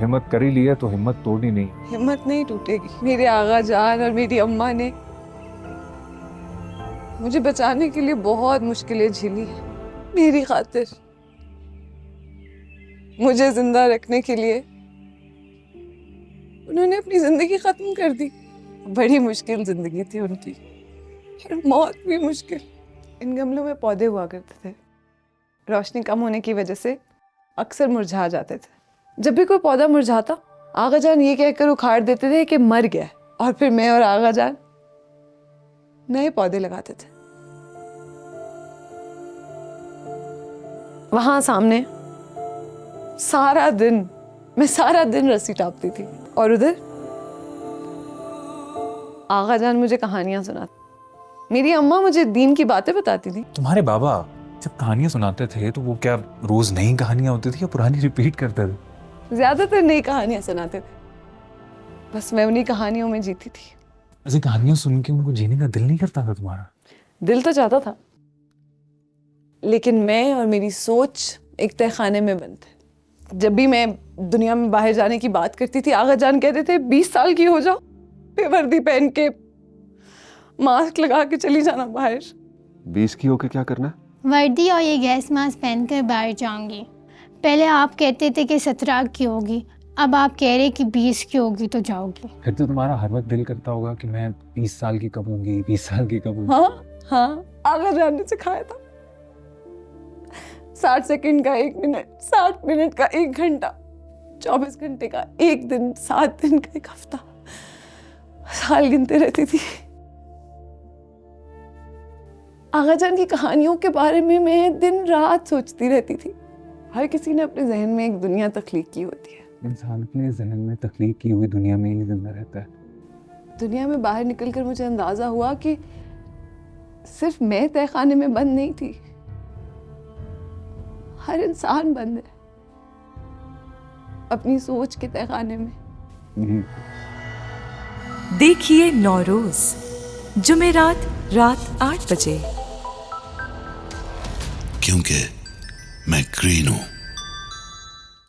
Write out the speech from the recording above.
हिम्मत कर ही ली है तो हिम्मत तोड़नी नहीं। हिम्मत नहीं टूटेगी। मेरे आगा जान और मेरी अम्मा ने मुझे बचाने के लिए बहुत मुश्किलें झेली है। मेरी खातिर मुझे जिंदा रखने के लिए उन्होंने अपनी जिंदगी खत्म कर दी। बड़ी मुश्किल जिंदगी थी उनकी और मौत भी मुश्किल। इन गमलों में पौधे हुआ करते थे, रोशनी कम होने की वजह से अक्सर मुरझा जाते थे। जब भी कोई पौधा मुरझाता आगा जान ये कहकर उखाड़ देते थे कि मर गया, और फिर मैं और आगा जान नए पौधे लगाते थे। वहां सामने मैं सारा दिन रस्सी टापती थी और उधर आगा जान मुझे कहानियां सुनाती। मेरी अम्मा मुझे दीन की बातें बताती थी। तुम्हारे बाबा जब कहानियां सुनाते थे तो वो क्या रोज नई कहानियां होती थी या पुरानी रिपीट करते थे? ज्यादातर नई कहानियां सुनाते थे, बस मैं उन्हीं कहानियों में जीती थी। ऐसी कहानियां सुन के उनको जीने का दिल नहीं करता था तुम्हारा? दिल तो चाहता था, लेकिन मैं और मेरी सोच एक तहखाने में बंद थे। जब भी मैं दुनिया में बाहर जाने की बात करती थी आगा जान कहते थे 20 साल की हो जाओ, फिर वर्दी पहन के मास्क लगा के चली जाना बाहर। 20 की होके क्या करना है? वर्दी और ये गैस मास्क पहनकर बाहर जाऊंगी। पहले आप कहते थे कि 17 की होगी, अब आप कह रहे कि 20 की होगी तो जाओगी। फिर तो तुम्हारा हर वक्त दिल करता होगा कि मैं 20 साल की कब होंगी, 20 साल की कब होंगी। हाँ, आगा जान ने सिखाया था। 60 सेकंड का 1 मिनट, 60 मिनट का 1 घंटा, 24 घंटे का 1 दिन, 7 दिन का 1 हफ्ता, साल गिनते रहती थी। आगा जान की कहानियों के बारे में मैं दिन रात सोचती रहती थी। हर किसी ने अपने जहन में एक दुनिया तख्लीक की होती है। इंसान अपने जहन में तख्लीक की हुई दुनिया में ही जिंदा रहता है। दुनिया में बाहर निकलकर मुझे अंदाजा हुआ कि सिर्फ मैं तहखाने में बंद नहीं थी, हर इंसान बंद है अपनी सोच के तहखाने में। देखिए नौरोज जुमेरात रात 8 बजे, क्योंकि मैं ग्रीन हूं।